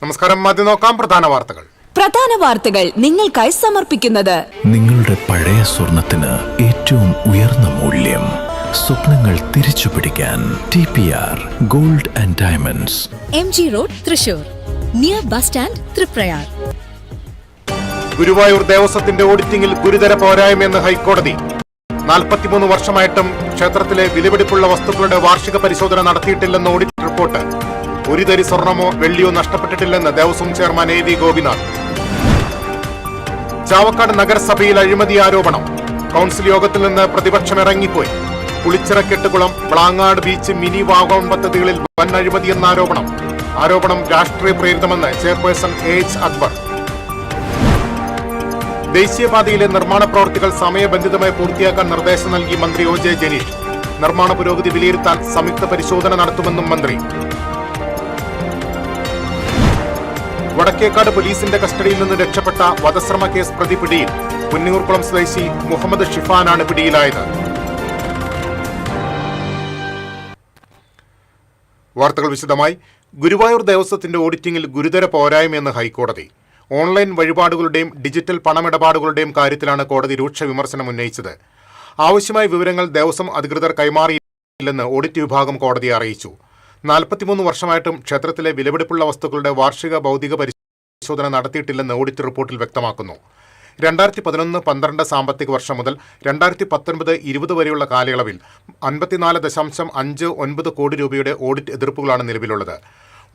നമസ്കാരം. ആദ്യം നോക്കാം പ്രധാന വാർത്തകൾ നിങ്ങൾക്കായി സമർപ്പിക്കുന്നത് നിങ്ങളുടെ പഴയ സ്വർണത്തിന് ഏറ്റവും ഉയർന്ന മൂല്യം. സ്വപ്നങ്ങൾ തിരിച്ചു പിടിക്കാൻ TPR gold and diamonds, MG road, Thrissur, near bus stand, Triprayar. Guruvayur ദേവസ്വത്തിന്റെ ഓഡിറ്റിംഗിൽ ഗുരുതര പോരായ്മയെന്ന് ഹൈക്കോടതി. 43 വർഷമായിട്ടും ക്ഷേത്രത്തിലെ വിലപിടിപ്പുള്ള വസ്തുക്കളുടെ വാർഷിക പരിശോധന നടത്തിയിട്ടില്ലെന്ന് ഓഡിറ്റ് റിപ്പോർട്ട്. ഒരു തരി സ്വർണമോ വെള്ളിയോ നഷ്ടപ്പെട്ടിട്ടില്ലെന്ന് ദേവസ്വം ചെയർമാൻ AV ഗോപിനാഥ്. ചാവക്കാട് നഗരസഭയിൽ അഴിമതി ആരോപണം. കൌൺസിൽ യോഗത്തിൽ നിന്ന് പ്രതിപക്ഷം ഇറങ്ങിപ്പോയി. പുളിച്ചിറക്കെട്ടുകുളം, ബ്ലാങ്ങാട് ബീച്ച്, മിനി വാഗോൺ പദ്ധതികളിൽ വൻ അഴിമതിയെന്ന ആരോപണം രാഷ്ട്രീയ പ്രേരിതമെന്ന് ചെയർപേഴ്സൺ AH അക്ബർ. ദേശീയപാതയിലെ നിർമ്മാണ പ്രവൃത്തികൾ സമയബന്ധിതമായി പൂർത്തിയാക്കാൻ നിർദ്ദേശം നൽകി മന്ത്രി OJ ജനീഷ്. നിർമ്മാണ പുരോഗതി വിലയിരുത്താൻ സംയുക്ത പരിശോധന നടത്തുമെന്നും മന്ത്രി. വടക്കേക്കാട് പോലീസിന്റെ കസ്റ്റഡിയിൽ നിന്ന് രക്ഷപ്പെട്ട വധശ്രമ കേസ് പ്രതി പിടിയിൽ. പുന്നൂർക്കുളം സ്വദേശി മുഹമ്മദ് ഷിഫാനാണ് പിടിയിലായത്. വാർത്തകൾ വിശദമായി. ഗുരുവായൂർ ദേവസ്വത്തിന്റെ ഓഡിറ്റിംഗിൽ ഗുരുതര പോരായ്മയെന്ന് ഹൈക്കോടതി. ഓൺലൈൻ വഴിപാടുകളുടെയും ഡിജിറ്റൽ പണമിടപാടുകളുടെയും കാര്യത്തിലാണ് കോടതി രൂക്ഷ വിമർശനം ഉന്നയിച്ചത്. ആവശ്യമായ വിവരങ്ങൾ ദേവസ്വം അധികൃതർ കൈമാറിയില്ലെന്ന് ഓഡിറ്റ് വിഭാഗം കോടതിയെ അറിയിച്ചു. 43 വർഷമായിട്ടും ക്ഷേത്രത്തിലെ വിലപിടിപ്പുള്ള വസ്തുക്കളുടെ വാർഷിക ഭൗതിക പരിശോധന നടത്തിയിട്ടില്ലെന്ന് ഓഡിറ്റ് റിപ്പോർട്ടിൽ വ്യക്തമാക്കുന്നു. 2011-12 സാമ്പത്തിക വർഷം മുതൽ 2019-20 വരെയുള്ള കാലയളവിൽ 54.59 കോടി രൂപയുടെ ഓഡിറ്റ് എതിർപ്പുകളാണ് നിലവിലുള്ളത്.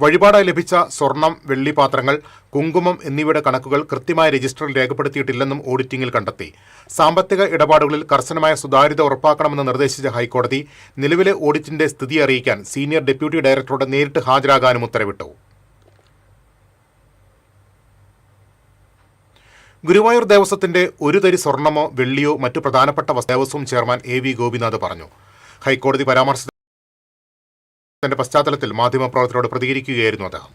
വഴിപാടായി ലഭിച്ച സ്വർണം, വെള്ളിപാത്രങ്ങൾ, കുങ്കുമം എന്നിവയുടെ കണക്കുകൾ കൃത്യമായ രജിസ്റ്ററിൽ രേഖപ്പെടുത്തിയിട്ടില്ലെന്നും ഓഡിറ്റിംഗിൽ കണ്ടെത്തി. സാമ്പത്തിക ഇടപാടുകളിൽ കർശനമായ സുതാര്യത ഉറപ്പാക്കണമെന്ന് നിർദ്ദേശിച്ച ഹൈക്കോടതി നിലവിലെ ഓഡിറ്റിന്റെ സ്ഥിതി അറിയിക്കാൻ സീനിയർ ഡെപ്യൂട്ടി ഡയറക്ടറോട് നേരിട്ട് ഹാജരാകാനും ഉത്തരവിട്ടു. ഗുരുവായൂർ ദേവസ്വത്തിന്റെ ഒരു തരി സ്വർണമോ വെള്ളിയോ മറ്റു പ്രധാനപ്പെട്ട ദേവസ്വം ചെയർമാൻ AV ഗോപിനാഥ് പറഞ്ഞു. ഹൈക്കോടതി പരാമർശത്തിന്റെ പശ്ചാത്തലത്തിൽ മാധ്യമപ്രവർത്തകരോട് പ്രതികരിക്കുകയായിരുന്നു അദ്ദേഹം.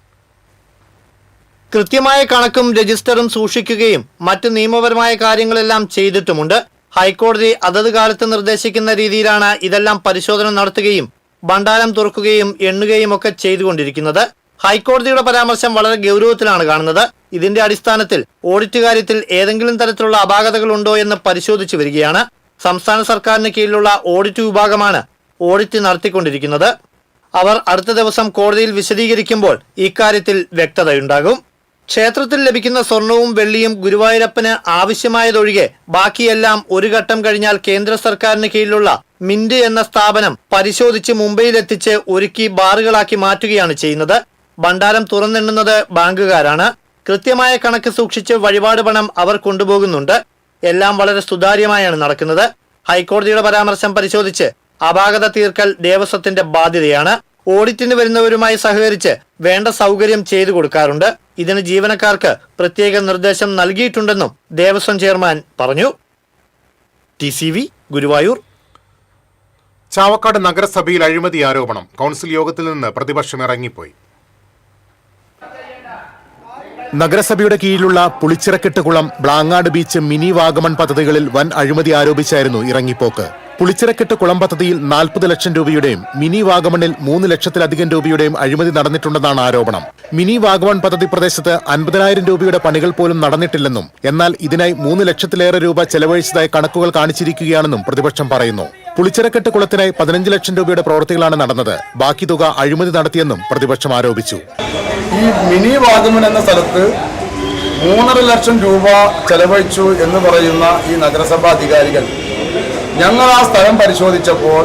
കൃത്യമായ കണക്കും രജിസ്റ്ററും സൂക്ഷിക്കുകയും മറ്റ് നിയമപരമായ കാര്യങ്ങളെല്ലാം ചെയ്തിട്ടുമുണ്ട്. ഹൈക്കോടതി അതത് കാലത്ത് നിർദ്ദേശിക്കുന്ന രീതിയിലാണ് ഇതെല്ലാം പരിശോധന നടത്തുകയും ഭണ്ഡാരം തുറക്കുകയും എണ്ണുകയും ഒക്കെ ചെയ്തുകൊണ്ടിരിക്കുന്നത്. ഹൈക്കോടതിയുടെ പരാമർശം വളരെ ഗൗരവത്തിലാണ് കാണുന്നത്. ഇതിന്റെ അടിസ്ഥാനത്തിൽ ഓഡിറ്റ് കാര്യത്തിൽ ഏതെങ്കിലും തരത്തിലുള്ള അപാകതകളുണ്ടോ എന്ന് പരിശോധിച്ചു വരികയാണ്. സംസ്ഥാന സർക്കാരിന് കീഴിലുള്ള ഓഡിറ്റ് വിഭാഗമാണ് ഓഡിറ്റ് നടത്തിക്കൊണ്ടിരിക്കുന്നത്. അവർ അടുത്ത ദിവസം കോടതിയിൽ വിശദീകരിക്കുമ്പോൾ ഇക്കാര്യത്തിൽ വ്യക്തതയുണ്ടാകും. ക്ഷേത്രത്തിൽ ലഭിക്കുന്ന സ്വർണവും വെള്ളിയും ഗുരുവായൂരപ്പന് ആവശ്യമായതൊഴികെ ബാക്കിയെല്ലാം ഒരു ഘട്ടം കഴിഞ്ഞാൽ കേന്ദ്ര സർക്കാരിന് കീഴിലുള്ള മിന്റ് എന്ന സ്ഥാപനം പരിശോധിച്ച് മുംബൈയിലെത്തിച്ച് ഒരുക്കി ബാറുകളാക്കി മാറ്റുകയാണ് ചെയ്യുന്നത്. ഭണ്ഡാരം തുറന്നെണ്ണുന്നത് ബാങ്കുകാരാണ്. കൃത്യമായ കണക്ക് സൂക്ഷിച്ച് വഴിപാട് പണം അവർ കൊണ്ടുപോകുന്നുണ്ട്. എല്ലാം വളരെ സുതാര്യമായാണ് നടക്കുന്നത്. ഹൈക്കോടതിയുടെ പരാമർശം പരിശോധിച്ച് അപാകത തീർക്കൽ ദേവസ്വത്തിന്റെ ബാധ്യതയാണ്. ഓഡിറ്റിന് വരുന്നവരുമായി സഹകരിച്ച് വേണ്ട സൗകര്യം ചെയ്തു കൊടുക്കാറുണ്ട്. ഇതിന് ജീവനക്കാർക്ക് പ്രത്യേക നിർദ്ദേശം നൽകിയിട്ടുണ്ടെന്നും ദേവസ്വം ചെയർമാൻ പറഞ്ഞു. TCV ഗുരുവായൂർ. ചാവക്കാട് നഗരസഭയിൽ അഴിമതി ആരോപണം. കൌൺസിൽ യോഗത്തിൽ നിന്ന് പ്രതിപക്ഷം ഇറങ്ങിപ്പോയി. നഗരസഭയുടെ കീഴിലുള്ള പുളിച്ചിറക്കെട്ടുകുളം, ബ്ലാങ്ങാട് ബീച്ച്, മിനി വാഗമൺ പദ്ധതികളിൽ വൻ അഴിമതി ആരോപിച്ചായിരുന്നു ഇറങ്ങിപ്പോക്ക്. പുളിച്ചിറക്കെട്ട് കുളം പദ്ധതിയിൽ 40 ലക്ഷം രൂപയുടെയും മിനി വാഗമണിൽ 3 ലക്ഷത്തിലധികം രൂപയുടെയും അഴിമതി നടന്നിട്ടുണ്ടെന്നാണ് ആരോപണം. മിനി വാഗമൺ പദ്ധതി പ്രദേശത്ത് 50,000 രൂപയുടെ പണികൾ പോലും നടന്നിട്ടില്ലെന്നും എന്നാൽ ഇതിനായി 3 ലക്ഷത്തിലേറെ രൂപ ചെലവഴിച്ചതായി കണക്കുകൾ കാണിച്ചിരിക്കുകയാണെന്നും പ്രതിപക്ഷം പറയുന്നു. പുളിച്ചിറക്കെട്ട് കുളത്തിനായി 15 ലക്ഷം രൂപയുടെ പ്രവൃത്തികളാണ് നടന്നത്. ബാക്കി തുക അഴിമതി നടത്തിയെന്നും പ്രതിപക്ഷം ആരോപിച്ചു. ഈ മിനി വാഗമൺ എന്ന സ്ഥലത്ത് 3.5 ലക്ഷം രൂപ ചെലവഴിച്ചു എന്ന് പറയുന്ന ഈ നഗരസഭാ അധികാരികൾ ഞങ്ങൾ ആ സ്ഥലം പരിശോധിച്ചപ്പോൾ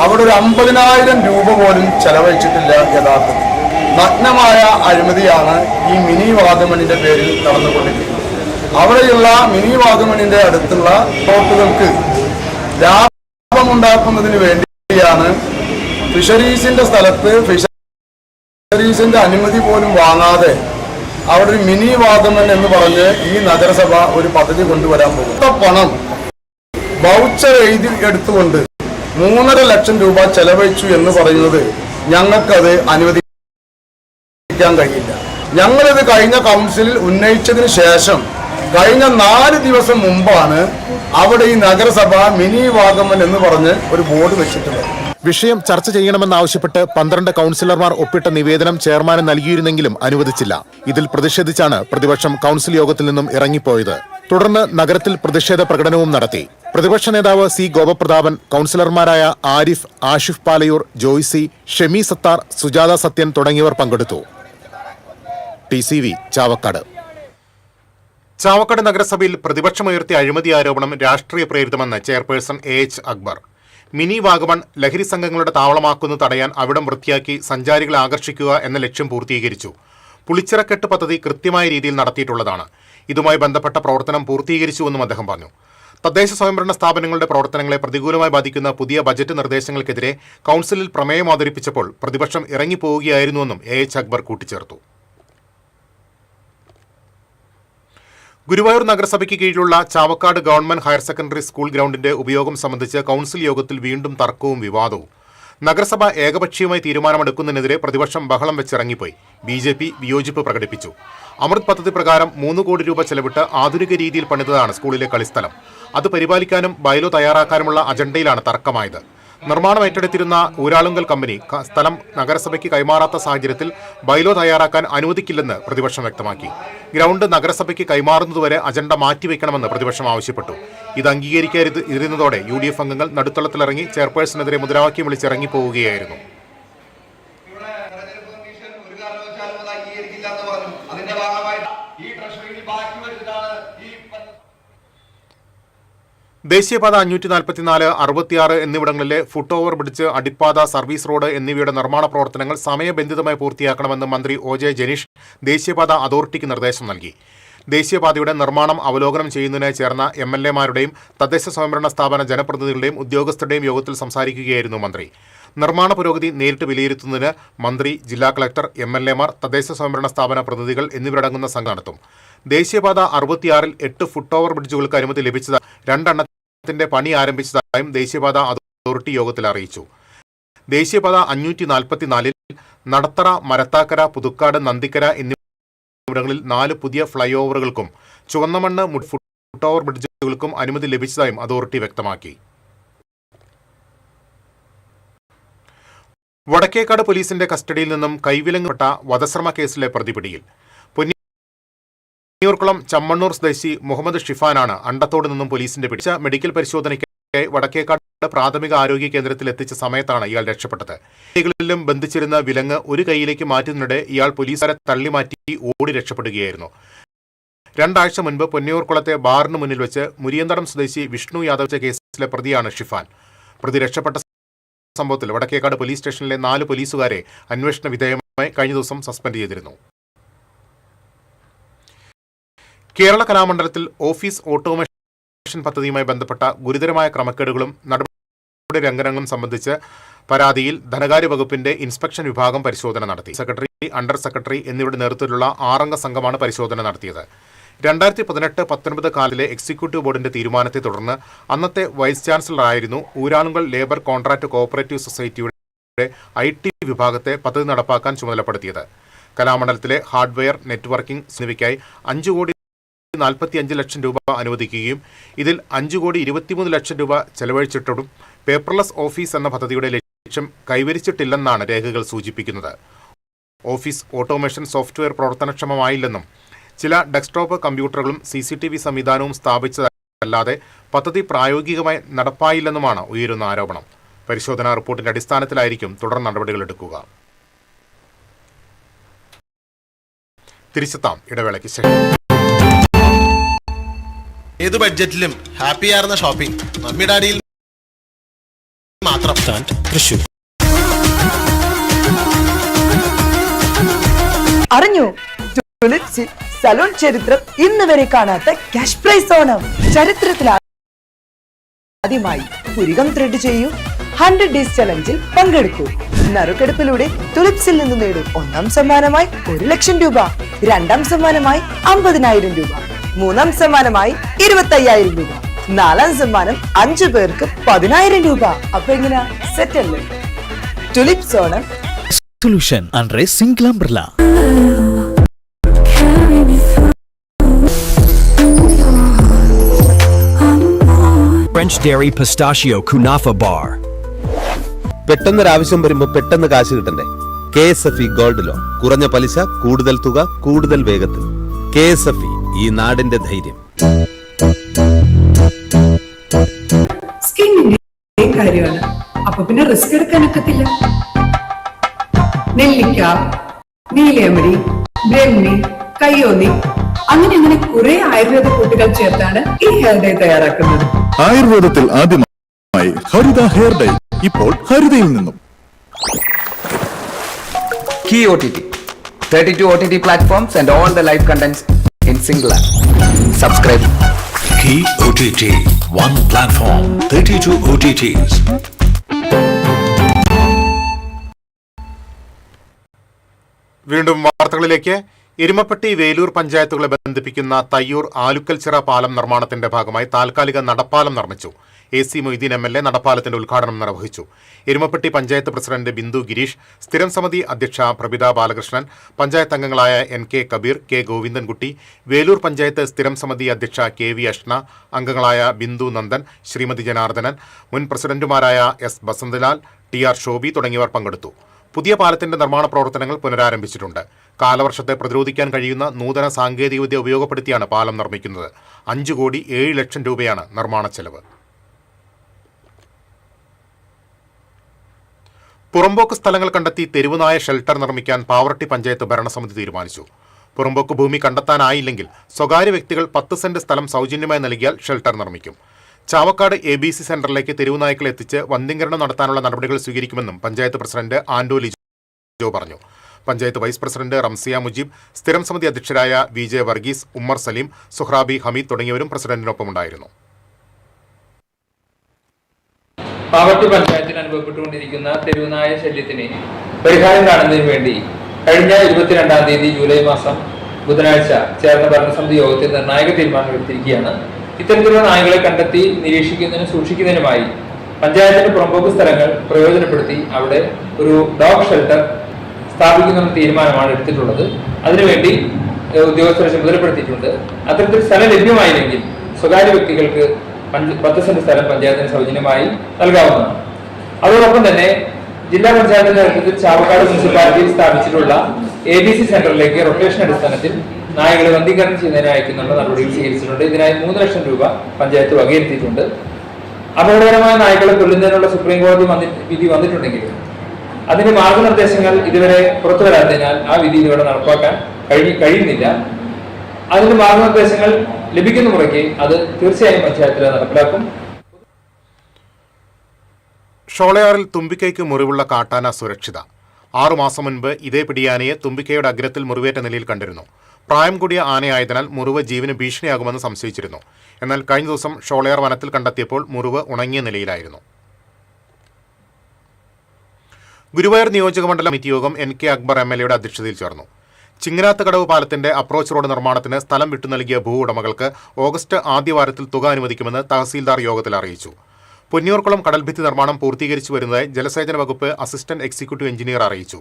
അവിടെ ഒരു 50,000 രൂപ പോലും ചെലവഴിച്ചിട്ടില്ല. യഥാർത്ഥത്തിൽ നഗ്നമായ അഴിമതിയാണ് ഈ മിനി വാഗമണിന്റെ പേരിൽ നടന്നുകൊണ്ടിരിക്കുന്നത്. അവിടെയുള്ള മിനി വാഗമണിന്റെ അടുത്തുള്ള ബോട്ടുകൾക്ക് ലാഭമുണ്ടാക്കുന്നതിന് വേണ്ടിയാണ് ഫിഷറീസിന്റെ സ്ഥലത്ത് ഫിഷറീസിന്റെ അനുമതി പോലും വാങ്ങാതെ അവിടെ ഒരു മിനി വാഗമൺ എന്ന് പറഞ്ഞ് ഈ നഗരസഭ ഒരു പദ്ധതി കൊണ്ടുവരാൻ പോകും. പണം വൗച്ചർ എഴുതി എടുത്തുകൊണ്ട് 3.5 ലക്ഷം രൂപ ചെലവഴിച്ചു എന്ന് പറയുന്നത് ഞങ്ങൾക്കത് അനുവദിക്കാൻ കഴിയില്ല. ഞങ്ങളിത് കഴിഞ്ഞ കൗൺസിലിൽ ഉന്നയിച്ചതിന് ശേഷം കഴിഞ്ഞ 4 ദിവസം മുമ്പാണ് അവിടെ ഈ നഗരസഭ മിനി വാഗമൺ എന്ന് പറഞ്ഞ് ഒരു ബോർഡ് വെച്ചിട്ടുള്ളത്. വിഷയം ചർച്ച ചെയ്യണമെന്നാവശ്യപ്പെട്ട് 12 കൗൺസിലർമാർ ഒപ്പിട്ട നിവേദനം ചെയർമാന് നൽകിയിരുന്നെങ്കിലും അനുവദിച്ചില്ല. ഇതിൽ പ്രതിഷേധിച്ചാണ് പ്രതിപക്ഷം കൗൺസിൽ യോഗത്തിൽ നിന്നും ഇറങ്ങിപ്പോയത്. തുടർന്ന് നഗരത്തിൽ പ്രതിഷേധ പ്രകടനവും നടത്തി. പ്രതിപക്ഷ നേതാവ് സി ഗോപപ്രതാപൻ, കൗൺസിലർമാരായ ആരിഫ്, ആഷിഫ് പാലയൂർ, ജോയ്സി, ഷെമി സത്താർ, സുജാത സത്യൻ തുടങ്ങിയവർ പങ്കെടുത്തു. TCV ചാവക്കാട്. ചാവക്കാട് നഗരസഭയിൽ പ്രതിപക്ഷമുയർത്തിയ അഴിമതി ആരോപണം രാഷ്ട്രീയ പ്രേരിതമെന്ന് chairperson AH Akbar. Mini Vagamon ലഹരി സംഘങ്ങളുടെ താവളമാക്കുന്നത് തടയാൻ അവിടം വൃത്തിയാക്കി സഞ്ചാരികളെ ആകർഷിക്കുക എന്ന ലക്ഷ്യം പൂർത്തീകരിച്ചു. പുളിച്ചിറക്കെട്ട് പദ്ധതി കൃത്യമായ രീതിയിൽ നടത്തിയിട്ടുള്ളതാണ്. ഇതുമായി ബന്ധപ്പെട്ട പ്രവർത്തനം പൂർത്തീകരിച്ചുവെന്നും അദ്ദേഹം പറഞ്ഞു. തദ്ദേശ സ്വയംഭരണ സ്ഥാപനങ്ങളുടെ പ്രവർത്തനങ്ങളെ പ്രതികൂലമായി ബാധിക്കുന്ന പുതിയ ബജറ്റ് നിർദ്ദേശങ്ങൾക്കെതിരെ കൗൺസിലിൽ പ്രമേയം അവതരിപ്പിച്ചപ്പോൾ പ്രതിപക്ഷം ഇറങ്ങിപ്പോവുകയായിരുന്നുവെന്നും AH അക്ബർ കൂട്ടിച്ചേർത്തു. ഗുരുവായൂർ നഗരസഭയ്ക്ക് കീഴിലുള്ള Chavakkad government higher secondary school ഗ്രൗണ്ടിന്റെ ഉപയോഗം സംബന്ധിച്ച് കൗൺസിൽ യോഗത്തിൽ വീണ്ടും തർക്കവും വിവാദവും. നഗരസഭ ഏകപക്ഷീയമായി തീരുമാനമെടുക്കുന്നതിനെതിരെ പ്രതിപക്ഷം ബഹളം വെച്ചിറങ്ങിപ്പോയി. BJP വിയോജിപ്പ് പ്രകടിപ്പിച്ചു. അമൃത് പദ്ധതി പ്രകാരം 3 കോടി രൂപ ചെലവിട്ട് ആധുനിക രീതിയിൽ പണിതതാണ് സ്കൂളിലെ കളിസ്ഥലം. അത് പരിപാലിക്കാനും ബൈലോ തയ്യാറാക്കാനുമുള്ള അജണ്ടയിലാണ് തർക്കമായത്. നിർമ്മാണം ഏറ്റെടുത്തിരുന്ന ഊരാളുങ്കൽ കമ്പനി സ്ഥലം നഗരസഭയ്ക്ക് കൈമാറാത്ത സാഹചര്യത്തിൽ ബൈലോ തയ്യാറാക്കാൻ അനുവദിക്കില്ലെന്ന് പ്രതിപക്ഷം വ്യക്തമാക്കി. ഗ്രൗണ്ട് നഗരസഭയ്ക്ക് കൈമാറുന്നതുവരെ അജണ്ട മാറ്റിവെക്കണമെന്ന് പ്രതിപക്ഷം ആവശ്യപ്പെട്ടു. ഇത് അംഗീകരിക്കാതിരുന്നതോടെ UDF അംഗങ്ങൾ നടുത്തളത്തിലിറങ്ങി ചെയർപേഴ്സണെതിരെ മുദ്രാവാക്യം വിളിച്ചിറങ്ങിപ്പോവുകയായിരുന്നു. ദേശീയപാത 544, 66 എന്നിവിടങ്ങളിലെ ഫുട് ഓവർ ബ്രിഡ്ജ്, അടിപ്പാത, സർവീസ് റോഡ് എന്നിവയുടെ നിർമ്മാണ പ്രവർത്തനങ്ങൾ സമയബന്ധിതമായി പൂർത്തിയാക്കണമെന്ന് മന്ത്രി OJ ജനീഷ് ദേശീയപാത അതോറിറ്റിക്ക് നിർദ്ദേശം നൽകി. ദേശീയപാതയുടെ നിർമ്മാണം അവലോകനം ചെയ്യുന്നതിനായി ചേർന്ന MLA-മാരുടെയും തദ്ദേശ സ്വയംഭരണ സ്ഥാപന ജനപ്രതിനിധികളുടെയും ഉദ്യോഗസ്ഥരുടെയും യോഗത്തിൽ സംസാരിക്കുകയായിരുന്നു മന്ത്രി. നിർമ്മാണ പുരോഗതി നേരിട്ട് വിലയിരുത്തുന്നതിന് മന്ത്രി, ജില്ലാ കളക്ടർ, MLA-മാർ, തദ്ദേശ സ്വയംഭരണ സ്ഥാപന പ്രതിനിധികൾ എന്നിവരടങ്ങുന്ന സംഘം നടത്തും. ദേശീയപാത 66-ൽ 8 ഫുട് ഓവർ ബ്രിഡ്ജുകൾക്ക് അനുമതി ലഭിച്ചതായി 2 എണ്ണത്തിന്റെ പണി ആരംഭിച്ചതായും ദേശീയപാത അതോറിറ്റി യോഗത്തിൽ അറിയിച്ചു. ദേശീയപാത 544-ൽ നടത്തറ, മരത്താക്കര, പുതുക്കാട്, നന്ദിക്കര എന്നിവിടങ്ങളിൽ 4 പുതിയ ഫ്ലൈ ഓവറുകൾക്കും ചുവന്നമണ്ണ് ഫുട് ഓവർ ബ്രിഡ്ജുകൾക്കും അനുമതി ലഭിച്ചതായും അതോറിറ്റി വ്യക്തമാക്കി. വടക്കേക്കാട് പോലീസിന്റെ കസ്റ്റഡിയിൽ നിന്നും കൈവിലങ്ങപ്പെട്ട വധശ്രമ കേസിലെ പ്രതി പിടിയിൽ. പൊന്നിയൂർക്കുളം ചമ്മണ്ണൂർ സ്വദേശി മുഹമ്മദ് ഷിഫാനാണ് അണ്ടത്തോട് നിന്നും പോലീസിന്റെ പിടിച്ച മെഡിക്കൽ പരിശോധനയ്ക്കായി വടക്കേക്കാട് പ്രാഥമിക ആരോഗ്യ കേന്ദ്രത്തിൽ എത്തിച്ച സമയത്താണ് ഇയാൾ രക്ഷപ്പെട്ടത്. കൈകളിലും ബന്ധിച്ചിരുന്ന വിലങ്ങ് ഒരു കൈയിലേക്ക് മാറ്റുന്നതിനിടെ ഇയാൾ പോലീസുകാരെ തള്ളിമാറ്റി ഓടി രക്ഷപ്പെടുകയായിരുന്നു. 2 ആഴ്ച മുൻപ് പൊന്നിയൂർക്കുളത്തെ ബാറിന് മുന്നിൽ വെച്ച് മുരിയന്തടം സ്വദേശി വിഷ്ണു യാദവ് കേസിലെ പ്രതിയാണ് ഷിഫാൻ. പ്രതി രക്ഷപ്പെട്ട സംഭവത്തിൽ വടക്കേക്കാട് പോലീസ് സ്റ്റേഷനിലെ 4 പോലീസുകാരെ അന്വേഷണ വിധേയമായി കഴിഞ്ഞ ദിവസം സസ്പെൻഡ് ചെയ്തിരുന്നു. കേരള കലാമണ്ഡലത്തിൽ ഓഫീസ് ഓട്ടോമേഷൻ പദ്ധതിയുമായി ബന്ധപ്പെട്ട ഗുരുതരമായ ക്രമക്കേടുകളും നടപടി ലംഘനങ്ങളും സംബന്ധിച്ച് പരാതിയിൽ ധനകാര്യ വകുപ്പിന്റെ ഇൻസ്പെക്ഷൻ വിഭാഗം പരിശോധന നടത്തി. സെക്രട്ടറി, അണ്ടർ സെക്രട്ടറി എന്നിവരുടെ നേതൃത്വത്തിലുള്ള 6 അംഗ സംഘമാണ് പരിശോധന നടത്തിയത്. 2018-19 കാലിലെ എക്സിക്യൂട്ടീവ് ബോർഡിന്റെ തീരുമാനത്തെ തുടർന്ന് അന്നത്തെ വൈസ് ചാൻസലറായിരുന്നു ഊരാളുങ്കൽ ലേബർ കോൺട്രാക്ട് കോഓപ്പറേറ്റീവ് സൊസൈറ്റിയുടെ IT വിഭാഗത്തെ പദ്ധതി നടപ്പാക്കാൻ ചുമതലപ്പെടുത്തിയത്. കലാമണ്ഡലത്തിലെ ഹാർഡ്വെയർ, നെറ്റ്വർക്കിംഗ് എന്നിവയ്ക്കായി 5,45 ലക്ഷം രൂപ അനുവദിക്കുകയും ഇതിൽ 5,23 ലക്ഷം രൂപ ചെലവഴിച്ചിട്ടും പേപ്പർലെസ് ഓഫീസ് എന്ന പദ്ധതിയുടെ ലക്ഷ്യം കൈവരിച്ചിട്ടില്ലെന്നാണ് രേഖകൾ സൂചിപ്പിക്കുന്നത്. ഓഫീസ് ഓട്ടോമേഷൻ സോഫ്റ്റ്വെയർ പ്രവർത്തനക്ഷമമായില്ലെന്നും ചില ഡെസ്ക്ടോപ്പ് കമ്പ്യൂട്ടറുകളും CCTV സംവിധാനവും സ്ഥാപിച്ചതല്ലാതെ പദ്ധതി പ്രായോഗികമായി നടപ്പായില്ലെന്നുമാണ് ഉയരുന്ന ആരോപണം. പരിശോധനാ റിപ്പോർട്ടിന്റെ അടിസ്ഥാനത്തിലായിരിക്കും തുടർ നടപടികളെടുക്കുക. തിരിച്ചെത്താം ഇടവേളയ്ക്ക് ശേഷം. ഏത് ബഡ്ജറ്റിലും ഹാപ്പിയാർന്ന ഷോപ്പിംഗ് മമ്മി ഡാഡിയിൽ മാത്രം. തൃശൂർ. അറിഞ്ഞു, ടുലിപ്സിൽ സലൂൺ ചരിത്രം ഇന്ന് വരെ കാണാത്ത ക്യാഷ് പ്രൈസ് ഓണം. ചരിത്രത്തിൽ ആദ്യമായി പുരികം ത്രെഡ് ചെയ്യൂ, 100 ഡേയ്സ് ചലഞ്ചിൽ പങ്കെടുക്കൂ. നറുക്കെടുപ്പിലൂടെ ടുലിപ്സിൽ നിന്ന് നേടൂ 1ാം സമ്മാനമായി 1 ലക്ഷം രൂപ, 2ാം സമ്മാനമായി 50,000 രൂപ, 3ാം സമ്മാനമായി 25,000 രൂപ, 4ാം സമ്മാനം 5 പേർക്ക് 10,000 രൂപ. അപ്പൊ എങ്ങനെയാ, സെറ്റ് അല്ലേ? Tulips Onam solution under A single umbrella. French Dairy Pistachio Kunafa Bar. പെട്ടെന്നൊരാവശ്യം വരുമ്പോ പെട്ടെന്ന് കാശ് കിട്ടണ്ടേ? KSFE ഗോൾഡ് ലോൺ, കുറഞ്ഞ പലിശ, കൂടുതൽ തുക, കൂടുതൽ വേഗത്തിൽ. KSFE, ഈ നാടിന്റെ ധൈര്യം. സ്കിന്നിന്റെ കാര്യമാണ്, അപ്പൊ പിന്നെ റിസ്ക് എടുക്കാനൊക്കത്തില്ല. നെല്ലിക്ക, നീലയമരി, ബ്രഹ്മി, കയ്യോന്നി, അങ്ങനെ കുറെ ആയുർവേദ കൂട്ടുകൾ ചേർത്താണ് ഈ ഹെയർ ഡേ തയ്യാറാക്കുന്നത്. ആയുർവേദത്തിൽ ആദ്യമായി ഹരിത ഹെയർ ഡൈ, ഇപ്പോൾ ഹരിതയിൽ നിന്നും. Key OTT, 32 OTT platforms and all the live contents in single app. Subscribe. Key OTT, one platform, 32 OTTs. വീണ്ടും വാർത്തകളിലേക്ക്. എരുമപ്പെട്ടി വേലൂർ പഞ്ചായത്തുകളെ ബന്ധിപ്പിക്കുന്ന തയ്യൂർ ആലുക്കൽച്ചിറ പാലം നിർമ്മാണത്തിന്റെ ഭാഗമായി താൽക്കാലിക നടപ്പാലം നിർമ്മിച്ചു. AC മൊയ്തീൻ MLA നടപ്പാലത്തിന്റെ ഉദ്ഘാടനം നിർവഹിച്ചു. എരുമപ്പെട്ടി പഞ്ചായത്ത് പ്രസിഡന്റ് ബിന്ദു ഗിരീഷ്, സ്ഥിരം സമിതി അധ്യക്ഷ പ്രഭിത ബാലകൃഷ്ണൻ, പഞ്ചായത്ത് അംഗങ്ങളായ NK കബീർ, K ഗോവിന്ദൻകുട്ടി, വേലൂർ പഞ്ചായത്ത് സ്ഥിരം സമിതി അധ്യക്ഷ KV അഷ്ന, അംഗങ്ങളായ ബിന്ദു നന്ദൻ, ശ്രീമതി ജനാർദ്ദനൻ, മുൻ പ്രസിഡന്റുമാരായ S ബസന്തലാൽ, TR ശോഭി തുടങ്ങിയവർ പങ്കെടുത്തു. പുതിയ പാലത്തിന്റെ നിർമ്മാണ പ്രവർത്തനങ്ങൾ പുനരാരംഭിച്ചിട്ടുണ്ട്. കാലവർഷത്തെ പ്രതിരോധിക്കാൻ കഴിയുന്ന നൂതന സാങ്കേതികവിദ്യ ഉപയോഗപ്പെടുത്തിയാണ് പാലം നിർമ്മിക്കുന്നത്. 5,07,00,000 രൂപയാണ് നിർമ്മാണ ചെലവ്. പുറമ്പോക്ക് സ്ഥലങ്ങൾ കണ്ടെത്തി തെരുവുനായ ഷെൽട്ടർ നിർമ്മിക്കാൻ പാവറട്ടി പഞ്ചായത്ത് ഭരണസമിതി തീരുമാനിച്ചു. പുറമ്പോക്ക് ഭൂമി കണ്ടെത്താനായില്ലെങ്കിൽ സ്വകാര്യ വ്യക്തികൾ 10 സെന്റ് സ്ഥലം സൗജന്യമായി നൽകിയാൽ ഷെൽട്ടർ നിർമ്മിക്കും. ചാവക്കാട് ABC സെന്ററിലേക്ക് തെരുവുനായ്ക്കളെ എത്തിച്ച് വന്ധ്യംകരണം നടത്താനുള്ള നടപടികൾ സ്വീകരിക്കുമെന്നും പഞ്ചായത്ത് പ്രസിഡന്റ് ആൻഡോ ലിജോ പറഞ്ഞു. പഞ്ചായത്ത് വൈസ് പ്രസിഡന്റ് റംസിയ മുജീബ്, സ്ഥിരം സമിതി അധ്യക്ഷരായ VJ വർഗീസ്, ഉമ്മർ സലീം, സുഹ്രാബി ഹമീദ് തുടങ്ങിയവരും പ്രസിഡന്റിനൊപ്പമുണ്ടായിരുന്നു. പാവറട്ടി പഞ്ചായത്തിന് അനുഭവപ്പെട്ടുകൊണ്ടിരിക്കുന്ന തെരുവുനായ ശല്യത്തിന് പരിഹാരം കാണുന്നതിന് വേണ്ടി കഴിഞ്ഞ 22-ാം തീയതി ജൂലൈ മാസം ബുധനാഴ്ച ചേർന്ന ഭരണസമിതി യോഗത്തിൽ നിർണായക തീരുമാനമെടുത്തിരിക്കുകയാണ്. ഇത്തരത്തിലുള്ള നായകളെ കണ്ടെത്തി നിരീക്ഷിക്കുന്നതിനും സൂക്ഷിക്കുന്നതിനുമായി പഞ്ചായത്തിന്റെ പുറമ്പോക്ക് സ്ഥലങ്ങൾ പ്രയോജനപ്പെടുത്തി അവിടെ ഒരു ഡോഗ് ഷെൽട്ടർ സ്ഥാപിക്കുന്ന തീരുമാനമാണ് എടുത്തിട്ടുള്ളത്. അതിനുവേണ്ടി ഉദ്യോഗസ്ഥരെ ചുമതലപ്പെടുത്തിയിട്ടുണ്ട്. അത്തരത്തിൽ സ്ഥലം ലഭ്യമായില്ലെങ്കിൽ സ്വകാര്യ വ്യക്തികൾക്ക് 10 സെന്റ് സ്ഥലം പഞ്ചായത്തിന് സൗജന്യമായി നൽകാവുന്നതാണ്. അതോടൊപ്പം തന്നെ ജില്ലാ പഞ്ചായത്തിന്റെ നേതൃത്വത്തിൽ ചാവക്കാട് മുനിസിപ്പാലിറ്റിയിൽ സ്ഥാപിച്ചിട്ടുള്ള ABC സെന്ററിലേക്ക് റൊട്ടേഷൻ അടിസ്ഥാനത്തിൽ നായകളെ വന്ധീകരണം ചെയ്യുന്നതിന് അയക്കുന്നുള്ള നടപടികൾ സ്വീകരിച്ചിട്ടുണ്ട്. ഇതിനായി 3 ലക്ഷം രൂപ പഞ്ചായത്ത് വകയിരുത്തിയിട്ടുണ്ട്. അപകടകരമായ നായ്ക്കളെ കൊല്ലുന്നതിനുള്ള സുപ്രീം കോടതി വിധി വന്നിട്ടുണ്ടെങ്കിലും അതിന്റെ മാർഗനിർദ്ദേശങ്ങൾ ഇതുവരെ പുറത്തു വരാത്തതിനാൽ ആ വിധി ഇതുവരെ നടപ്പാക്കാൻ കഴിയുന്നില്ല. അതിന്റെ മാർഗനിർദ്ദേശങ്ങൾ ലഭിക്കുന്ന മുറയ്ക്ക് അത് തീർച്ചയായും പഞ്ചായത്തിൽ നടപ്പിലാക്കും. ഷോളയാറിൽ തുമ്പിക്കൈക്ക് മുറിവുള്ള കാട്ടാന സുരക്ഷിത. 6 മാസം മുൻപ് ഇതേ പിടിയാനയെ തുമ്പിക്കൈയുടെ അഗ്രത്തിൽ മുറിവേറ്റ നിലയിൽ കണ്ടിരുന്നു. പ്രായം കൂടിയ ആനയായതിനാൽ മുറിവ് ജീവന് ഭീഷണിയാകുമെന്ന് സംശയിച്ചിരുന്നു. എന്നാൽ കഴിഞ്ഞ ദിവസം ഷോളയാർ വനത്തിൽ കണ്ടെത്തിയപ്പോൾ മുറിവ് ഉണങ്ങിയ നിലയിലായിരുന്നു. ഗുരുവായൂർ നിയോജകമണ്ഡലം കമ്മിറ്റി യോഗം NK അക്ബർ MLAയുടെ അധ്യക്ഷതയിൽ ചേർന്നു. ചിങ്ങനാത്തുകടവ് പാലത്തിന്റെ അപ്രോച്ച് റോഡ് നിർമ്മാണത്തിന് സ്ഥലം വിട്ടു നൽകിയ ഭൂ ഉടമകൾക്ക് ഓഗസ്റ്റ് ആദ്യവാരത്തിൽ തുക അനുവദിക്കുമെന്ന് തഹസീൽദാർ യോഗത്തിൽ അറിയിച്ചു. പൊന്നിയൂർക്കുളം കടൽഭിത്തി നിർമ്മാണം പൂർത്തീകരിച്ചു വരുന്നതായി ജലസേചന വകുപ്പ് അസിസ്റ്റന്റ് എക്സിക്യൂട്ടീവ് എഞ്ചിനീയർ അറിയിച്ചു.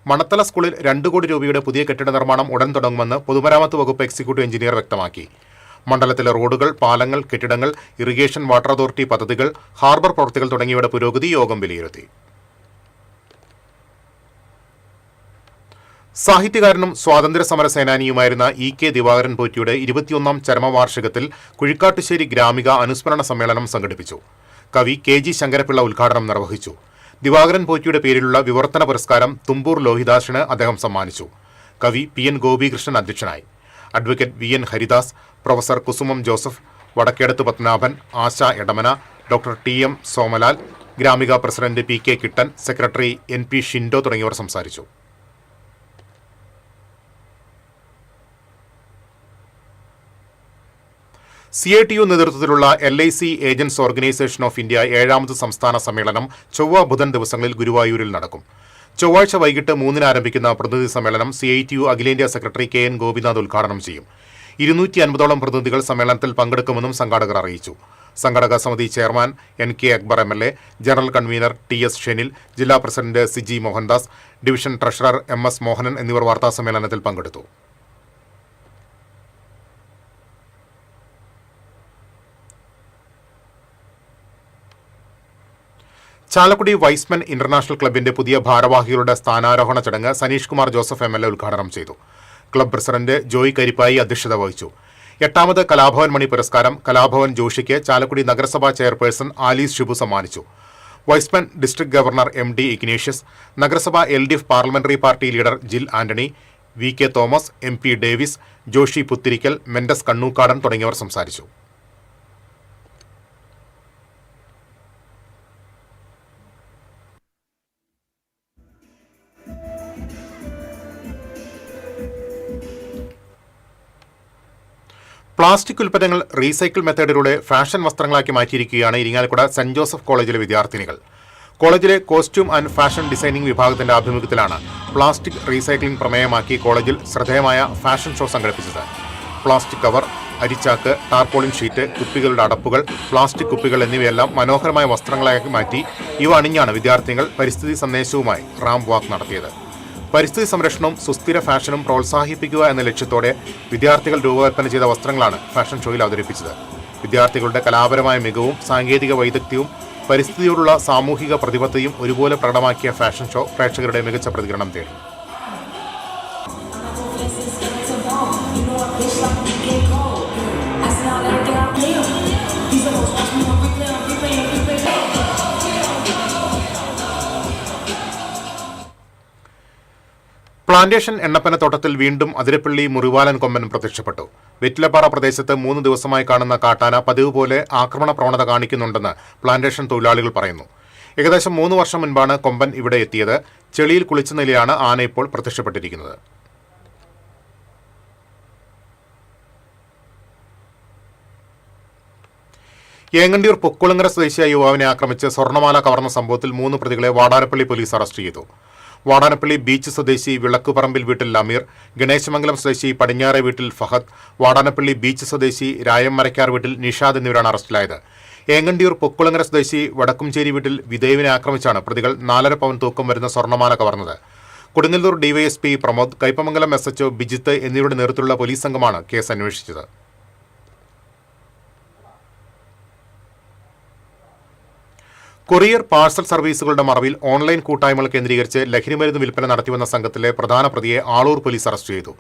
മണത്തല സ്കൂളിൽ 2 കോടി രൂപയുടെ പുതിയ കെട്ടിട നിർമ്മാണം ഉടൻ തുടങ്ങുമെന്ന് പൊതുമരാമത്ത് വകുപ്പ് എക്സിക്യൂട്ടീവ് എഞ്ചിനീയർ വ്യക്തമാക്കി. മണ്ഡലത്തിലെ റോഡുകൾ, പാലങ്ങൾ, കെട്ടിടങ്ങൾ, ഇറിഗേഷൻ, വാട്ടർ അതോറിറ്റി പദ്ധതികൾ, ഹാർബർ പ്രവൃത്തികൾ തുടങ്ങിയവയുടെ പുരോഗതി യോഗം വിലയിരുത്തി. സാഹിത്യകാരനും സ്വാതന്ത്ര്യ സമര സേനാനിയുമായിരുന്ന EK ദിവാകരൻ പോറ്റിയുടെ 21ാം ചരമവാർഷികത്തിൽ കുഴിക്കാട്ടുശ്ശേരി ഗ്രാമിക അനുസ്മരണ സമ്മേളനം സംഘടിപ്പിച്ചു. കവി KG ശങ്കരപിള്ള ഉദ്ഘാടനം നിർവഹിച്ചു. ദിവാകരൻ പോറ്റിയുടെ പേരിലുള്ള വിവർത്തന പുരസ്കാരം തുമ്പൂർ ലോഹിദാസിന് അദ്ദേഹം സമ്മാനിച്ചു. കവി PN ഗോപികൃഷ്ണൻ അധ്യക്ഷനായി. Advocate VN Haridas, professor Kusumam Joseph, Vadakkedath Padmanabhan, Asha Edamana, doctor TM Somalal, Gramika president PK Kittan, secretary NP Shindo തുടങ്ങിയവർ സംസാരിച്ചു. CITU നേതൃത്വത്തിലുള്ള LIC agents organisation of India 7ാമത് സംസ്ഥാന സമ്മേളനം ചൊവ്വ ബുധൻ ദിവസങ്ങളിൽ ഗുരുവായൂരിൽ നടക്കും. ചൊവ്വാഴ്ച വൈകിട്ട് 3-ന് ആരംഭിക്കുന്ന പ്രതിനിധി സമ്മേളനം CITU അഖിലേന്ത്യാ സെക്രട്ടറി KN ഗോപിനാഥ് ഉദ്ഘാടനം ചെയ്യും. 250ഓളം പ്രതിനിധികൾ സമ്മേളനത്തിൽ പങ്കെടുക്കുമെന്നും സംഘാടകർ അറിയിച്ചു. സംഘാടക സമിതി chairman NK Akbar MLA, general convener TS Shenil, ജില്ലാ പ്രസിഡന്റ് Siji Mohandas, division treasurer MS Mohanan എന്നിവർ വാർത്താസമ്മേളനത്തിൽ പങ്കെടുത്തു. ചാലക്കുടി വൈസ്മെൻ ഇന്റർനാഷണൽ ക്ലബിന്റെ പുതിയ ഭാരവാഹികളുടെ സ്ഥാനാരോഹണ ചടങ്ങ് സനീഷ് കുമാർ ജോസഫ് MLA ഉദ്ഘാടനം ചെയ്തു. ക്ലബ് പ്രസിഡന്റ് ജോയ് കരിപ്പായി അധ്യക്ഷത വഹിച്ചു. 8ാമത് കലാഭവൻ മണി പുരസ്കാരം കലാഭവൻ ജോഷിക്ക് ചാലക്കുടി നഗരസഭാ ചെയർപേഴ്സൺ ആലീസ് ഷിബു സമ്മാനിച്ചു. Y's Men district governor MD Ignatius, നഗരസഭ LDF parliamentary party leader Jill Antony, VK Thomas, MP Davis, Joshy Puthirikkal, Mendes Kannookkadan തുടങ്ങിയവർ സംസാരിച്ചു. പ്ലാസ്റ്റിക് ഉൽപ്പന്നങ്ങൾ റീസൈക്കിൾ മെത്തേഡിലൂടെ ഫാഷൻ വസ്ത്രങ്ങളാക്കി മാറ്റിയിരിക്കുകയാണ് ഇരിങ്ങാലക്കുട സെന്റ് ജോസഫ് കോളേജിലെ വിദ്യാർത്ഥിനികൾ. കോളേജിലെ കോസ്റ്റ്യൂം ആൻഡ് ഫാഷൻ ഡിസൈനിംഗ് വിഭാഗത്തിന്റെ ആഭിമുഖ്യത്തിലാണ് പ്ലാസ്റ്റിക് റീസൈക്ലിംഗ് പ്രമേയമാക്കി കോളേജിൽ ശ്രദ്ധേയമായ ഫാഷൻ ഷോ സംഘടിപ്പിച്ചത്. പ്ലാസ്റ്റിക് കവർ, അരിച്ചാക്ക്, ടാർപോളിൻ ഷീറ്റ്, കുപ്പികളുടെ അടപ്പുകൾ, പ്ലാസ്റ്റിക് കുപ്പികൾ എന്നിവയെല്ലാം മനോഹരമായ വസ്ത്രങ്ങളാക്കി മാറ്റി ഇവ അണിഞ്ഞാണ് വിദ്യാർത്ഥികൾ പരിസ്ഥിതി സന്ദേശവുമായി റാംപ് വാക്ക് നടത്തിയത്. പരിസ്ഥിതി സംരക്ഷണവും സുസ്ഥിര ഫാഷനും പ്രോത്സാഹിപ്പിക്കുക എന്ന ലക്ഷ്യത്തോടെ വിദ്യാർത്ഥികൾ രൂപകൽപ്പന ചെയ്ത വസ്ത്രങ്ങളാണ് ഫാഷൻ ഷോയിൽ അവതരിപ്പിച്ചത്. വിദ്യാർത്ഥികളുടെ കലാപരമായ മികവും സാങ്കേതിക വൈദഗ്ധ്യവും പരിസ്ഥിതിയോടുള്ള സാമൂഹിക പ്രതിബദ്ധതയും ഒരുപോലെ പ്രകടമാക്കിയ ഫാഷൻ ഷോ പ്രേക്ഷകരുടെ മികച്ച പ്രതികരണം തേടി. പ്ലാന്റേഷൻ എണ്ണപ്പനത്തോട്ടത്തിൽ വീണ്ടും അതിരപ്പള്ളി മുറിവാലൻ കൊമ്പൻ പ്രത്യക്ഷപ്പെട്ടു. വെറ്റിലപ്പാറ പ്രദേശത്ത് 3 ദിവസമായി കാണുന്ന കാട്ടാന പതിവ് പോലെ ആക്രമണ പ്രവണത കാണിക്കുന്നുണ്ടെന്ന് പ്ലാന്റേഷൻ തൊഴിലാളികൾ പറയുന്നു. ഏകദേശം 3 വർഷം മുൻപാണ് കൊമ്പൻ ഇവിടെ എത്തിയത്. ചെളിയിൽ കുളിച്ച നിലയിലാണ് ആന ഇപ്പോൾ പ്രത്യക്ഷപ്പെട്ടിരിക്കുന്നത്. ഏങ്ങണ്ടിയൂർ പൊക്കുളങ്ങര സ്വദേശിയായ യുവാവിനെ ആക്രമിച്ച് സ്വർണ്ണമാല കവർന്ന സംഭവത്തിൽ 3 പ്രതികളെ വാടാനപ്പള്ളി പോലീസ് അറസ്റ്റ് ചെയ്തു. വാടാനപ്പള്ളി ബീച്ച് സ്വദേശി വിളക്കുപറമ്പിൽ വീട്ടിൽ അമീർ, ഗണേശമംഗലം സ്വദേശി പടിഞ്ഞാറെ വീട്ടിൽ ഫഹദ്, വാടാനപ്പള്ളി ബീച്ച് സ്വദേശി രായംമരക്കാർ വീട്ടിൽ നിഷാദ് എന്നിവരാണ് അറസ്റ്റിലായത്. ഏങ്ങണ്ടിയൂർ പൊക്കുളങ്ങര സ്വദേശി വടക്കുംചേരി വീട്ടിൽ വിദേവിനെ ആക്രമിച്ചാണ് പ്രതികൾ 4.5 പവൻ തൂക്കം വരുന്ന സ്വർണ്ണമാല കവർന്നത്. കൊടുങ്ങല്ലൂർ DYSP പ്രമോദ്, കൈപ്പമംഗലം SHO ബിജിത്ത് എന്നിവരുടെ നേതൃത്വത്തിലുള്ള പോലീസ് സംഘമാണ് കേസ് അന്വേഷിച്ചത്. കൊറിയർ പാഴ്സൽ സർവീസുകളുടെ മറവിൽ ഓൺലൈൻ കൂട്ടായ്മകൾ കേന്ദ്രീകരിച്ച് ലഹരിമരുന്ന് വിൽപ്പന നടത്തിവന്ന സംഘത്തിലെ പ്രധാന പ്രതിയെ ആളൂർ പോലീസ് അറസ്റ്റ് ചെയ്തു.